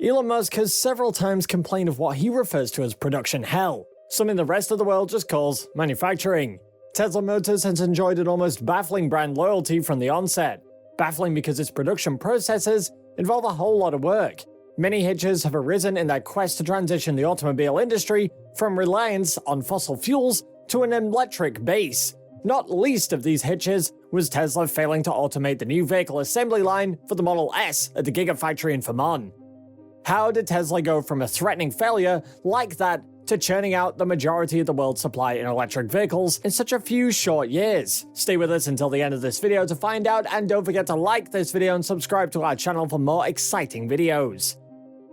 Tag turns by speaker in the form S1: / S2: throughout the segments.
S1: Elon Musk has several times complained of what he refers to as production hell, something the rest of the world just calls manufacturing. Tesla Motors has enjoyed an almost baffling brand loyalty from the onset. Baffling because its production processes involve a whole lot of work. Many hitches have arisen in their quest to transition the automobile industry from reliance on fossil fuels to an electric base. Not least of these hitches was Tesla failing to automate the new vehicle assembly line for the Model S at the Gigafactory in Fremont. How did Tesla go from a threatening failure like that to churning out the majority of the world's supply in electric vehicles in such a few short years? Stay with us until the end of this video to find out, and don't forget to like this video and subscribe to our channel for more exciting videos.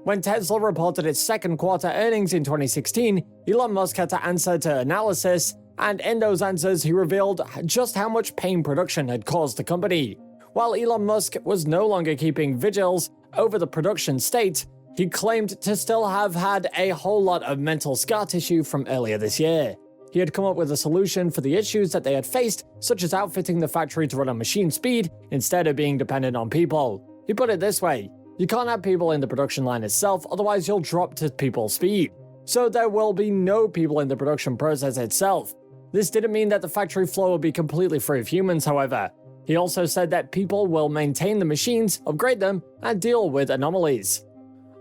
S1: When Tesla reported its second quarter earnings in 2016, Elon Musk had to answer to analysis, and in those answers he revealed just how much pain production had caused the company. While Elon Musk was no longer keeping vigils over the production state, he claimed to still have had a whole lot of mental scar tissue from earlier this year. He had come up with a solution for the issues that they had faced, such as outfitting the factory to run on machine speed instead of being dependent on people. He put it this way: you can't have people in the production line itself, otherwise you'll drop to people speed. So there will be no people in the production process itself. This didn't mean that the factory floor will be completely free of humans, however. He also said that people will maintain the machines, upgrade them, and deal with anomalies.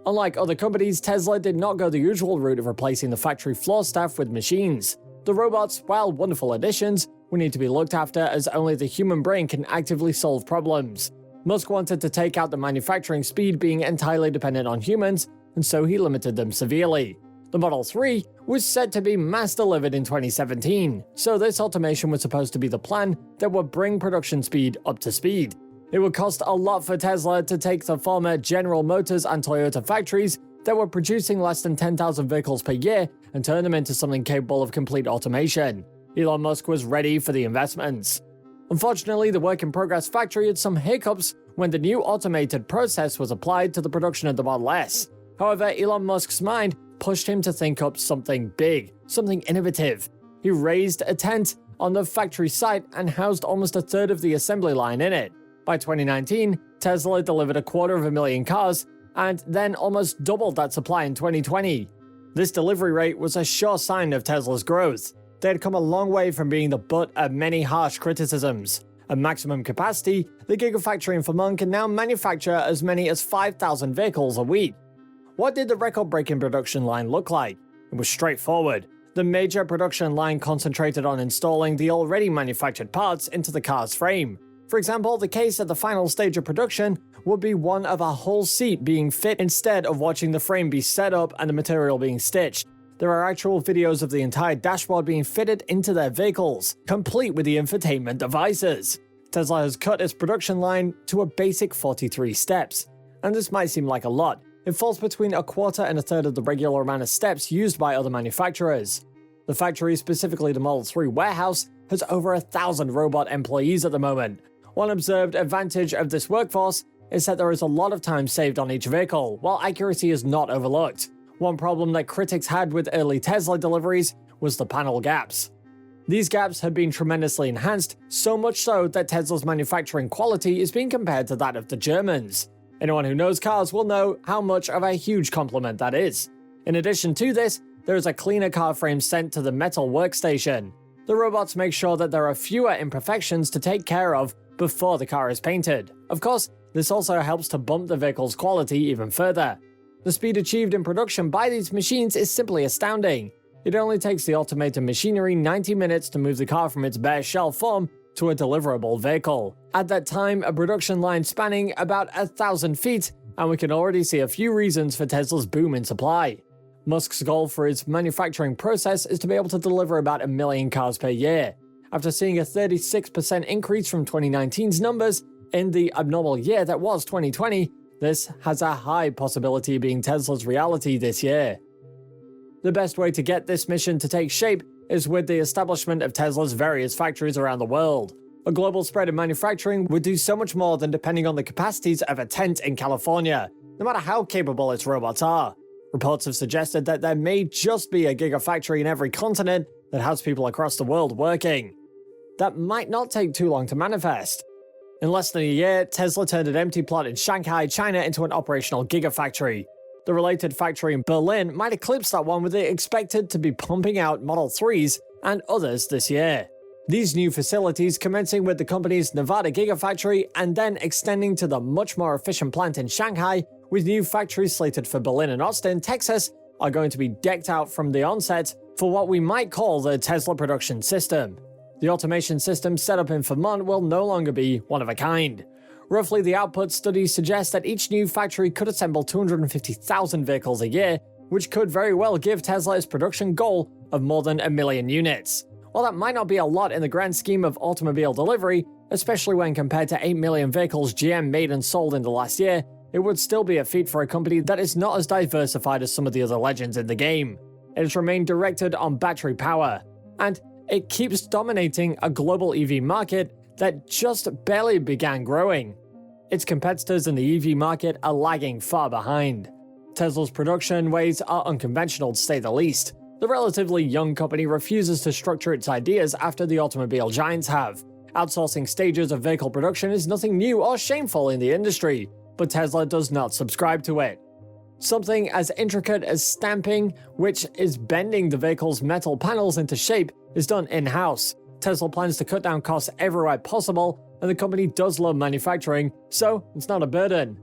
S1: Unlike other companies, Tesla did not go the usual route of replacing the factory floor staff with machines. The robots, while wonderful additions, will need to be looked after, as only the human brain can actively solve problems. Musk wanted to take out the manufacturing speed being entirely dependent on humans, and so he limited them severely. The Model 3 was said to be mass-delivered in 2017, so this automation was supposed to be the plan that would bring production speed up to speed. It would cost a lot for Tesla to take the former General Motors and Toyota factories that were producing less than 10,000 vehicles per year and turn them into something capable of complete automation. Elon Musk was ready for the investments. Unfortunately, the work-in-progress factory had some hiccups when the new automated process was applied to the production of the Model S. However, Elon Musk's mind pushed him to think up something big, something innovative. He raised a tent on the factory site and housed almost a third of the assembly line in it. By 2019, Tesla delivered 250,000 cars, and then almost doubled that supply in 2020. This delivery rate was a sure sign of Tesla's growth. They had come a long way from being the butt of many harsh criticisms. At maximum capacity, the Gigafactory in Fremont can now manufacture as many as 5,000 vehicles a week. What did the record-breaking production line look like? It was straightforward. The major production line concentrated on installing the already manufactured parts into the car's frame. For example, the case at the final stage of production would be one of a whole seat being fit instead of watching the frame be set up and the material being stitched. There are actual videos of the entire dashboard being fitted into their vehicles, complete with the infotainment devices. Tesla has cut its production line to a basic 43 steps. And this might seem like a lot. It falls between a quarter and a third of the regular amount of steps used by other manufacturers. The factory, specifically the Model 3 warehouse, has over 1,000 robot employees at the moment. One observed advantage of this workforce is that there is a lot of time saved on each vehicle, while accuracy is not overlooked. One problem that critics had with early Tesla deliveries was the panel gaps. These gaps have been tremendously enhanced, so much so that Tesla's manufacturing quality is being compared to that of the Germans. Anyone who knows cars will know how much of a huge compliment that is. In addition to this, there is a cleaner car frame sent to the metal workstation. The robots make sure that there are fewer imperfections to take care of before the car is painted. Of course, this also helps to bump the vehicle's quality even further. The speed achieved in production by these machines is simply astounding. It only takes the automated machinery 90 minutes to move the car from its bare shell form to a deliverable vehicle. At that time, a production line spanning about 1,000 feet, and we can already see a few reasons for Tesla's boom in supply. Musk's goal for its manufacturing process is to be able to deliver about 1 million cars per year. After seeing a 36% increase from 2019's numbers in the abnormal year that was 2020, this has a high possibility of being Tesla's reality this year. The best way to get this mission to take shape is with the establishment of Tesla's various factories around the world. A global spread of manufacturing would do so much more than depending on the capacities of a tent in California, no matter how capable its robots are. Reports have suggested that there may just be a gigafactory in every continent that has people across the world working. That might not take too long to manifest. In less than a year, Tesla turned an empty plot in Shanghai, China into an operational gigafactory. The related factory in Berlin might eclipse that one, with it expected to be pumping out Model 3s and others this year. These new facilities, commencing with the company's Nevada Gigafactory and then extending to the much more efficient plant in Shanghai, with new factories slated for Berlin and Austin, Texas, are going to be decked out from the onset for what we might call the Tesla production system. The automation system set up in Fremont will no longer be one of a kind. Roughly, the output studies suggest that each new factory could assemble 250,000 vehicles a year, which could very well give Tesla its production goal of more than 1 million units. While that might not be a lot in the grand scheme of automobile delivery, especially when compared to 8 million vehicles GM made and sold in the last year, it would still be a feat for a company that is not as diversified as some of the other legends in the game. It has remained directed on battery power, and it keeps dominating a global EV market that just barely began growing. Its competitors in the EV market are lagging far behind. Tesla's production ways are unconventional, to say the least. The relatively young company refuses to structure its ideas after the automobile giants have. Outsourcing stages of vehicle production is nothing new or shameful in the industry, but Tesla does not subscribe to it. Something as intricate as stamping, which is bending the vehicle's metal panels into shape, is done in-house. Tesla plans to cut down costs everywhere possible, and the company does love manufacturing, so it's not a burden.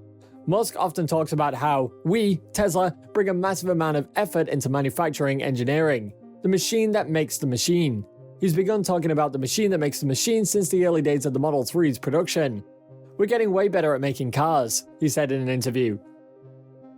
S1: Musk often talks about how we, Tesla, bring a massive amount of effort into manufacturing engineering, the machine that makes the machine. He's begun talking about the machine that makes the machine since the early days of the Model 3's production. "We're getting way better at making cars," he said in an interview.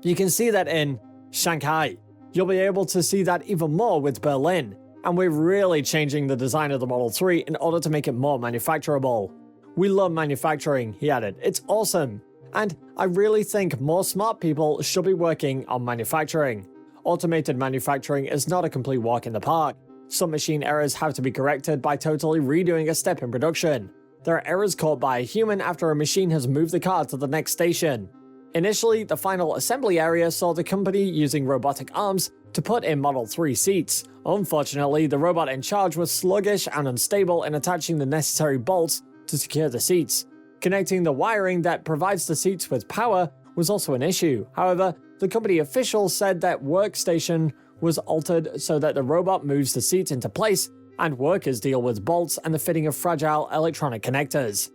S1: You can see that in Shanghai. You'll be able to see that even more with Berlin. And we're really changing the design of the Model 3 in order to make it more manufacturable. "We love manufacturing," he added. "It's awesome. And I really think more smart people should be working on manufacturing. Automated manufacturing is not a complete walk in the park. Some machine errors have to be corrected by totally redoing a step in production. There are errors caught by a human after a machine has moved the car to the next station." Initially, the final assembly area saw the company using robotic arms to put in Model 3 seats. Unfortunately, the robot in charge was sluggish and unstable in attaching the necessary bolts to secure the seats. Connecting the wiring that provides the seats with power was also an issue. However, the company officials said that workstation was altered so that the robot moves the seats into place and workers deal with bolts and the fitting of fragile electronic connectors.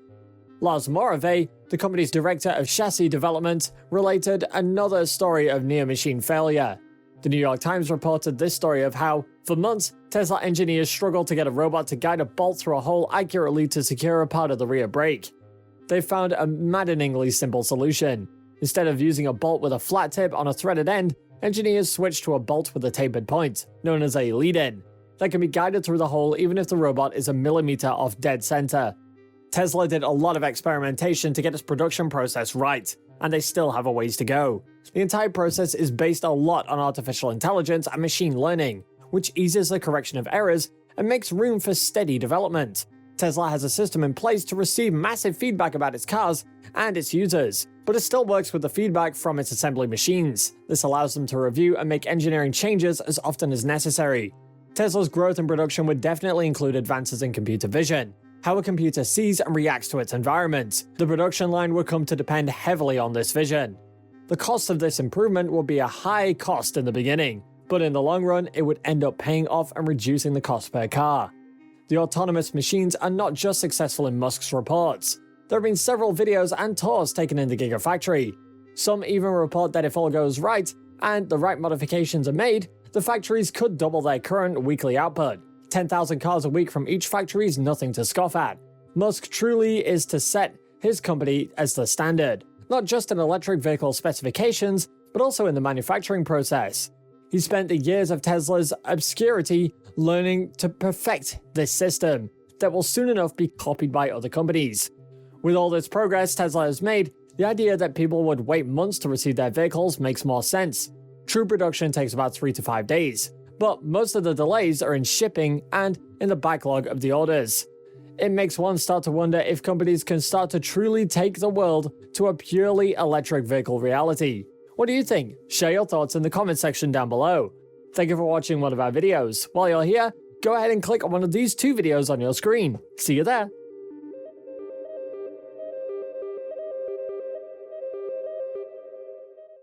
S1: Lars Morave, the company's director of chassis development, related another story of near-machine failure. The New York Times reported this story of how, for months, Tesla engineers struggled to get a robot to guide a bolt through a hole accurately to secure a part of the rear brake. They found a maddeningly simple solution. Instead of using a bolt with a flat tip on a threaded end, engineers switched to a bolt with a tapered point, known as a lead-in, that can be guided through the hole even if the robot is a millimeter off dead center. Tesla did a lot of experimentation to get its production process right, and they still have a ways to go. The entire process is based a lot on artificial intelligence and machine learning, which eases the correction of errors and makes room for steady development. Tesla has a system in place to receive massive feedback about its cars and its users, but it still works with the feedback from its assembly machines. This allows them to review and make engineering changes as often as necessary. Tesla's growth in production would definitely include advances in computer vision, how a computer sees and reacts to its environment. The production line would come to depend heavily on this vision. The cost of this improvement would be a high cost in the beginning, but in the long run, it would end up paying off and reducing the cost per car. The autonomous machines are not just successful in Musk's reports. There have been several videos and tours taken in the Gigafactory. Some even report that if all goes right, and the right modifications are made, the factories could double their current weekly output. 10,000 cars a week from each factory is nothing to scoff at. Musk truly is to set his company as the standard, not just in electric vehicle specifications, but also in the manufacturing process. He spent the years of Tesla's obscurity learning to perfect this system that will soon enough be copied by other companies. With all this progress Tesla has made, the idea that people would wait months to receive their vehicles makes more sense. True production takes about 3 to 5 days, but most of the delays are in shipping and in the backlog of the orders. It makes one start to wonder if companies can start to truly take the world to a purely electric vehicle reality. What do you think? Share your thoughts in the comment section down below. Thank you for watching one of our videos. While you're here, go ahead and click on one of these 2 videos on your screen. See you there.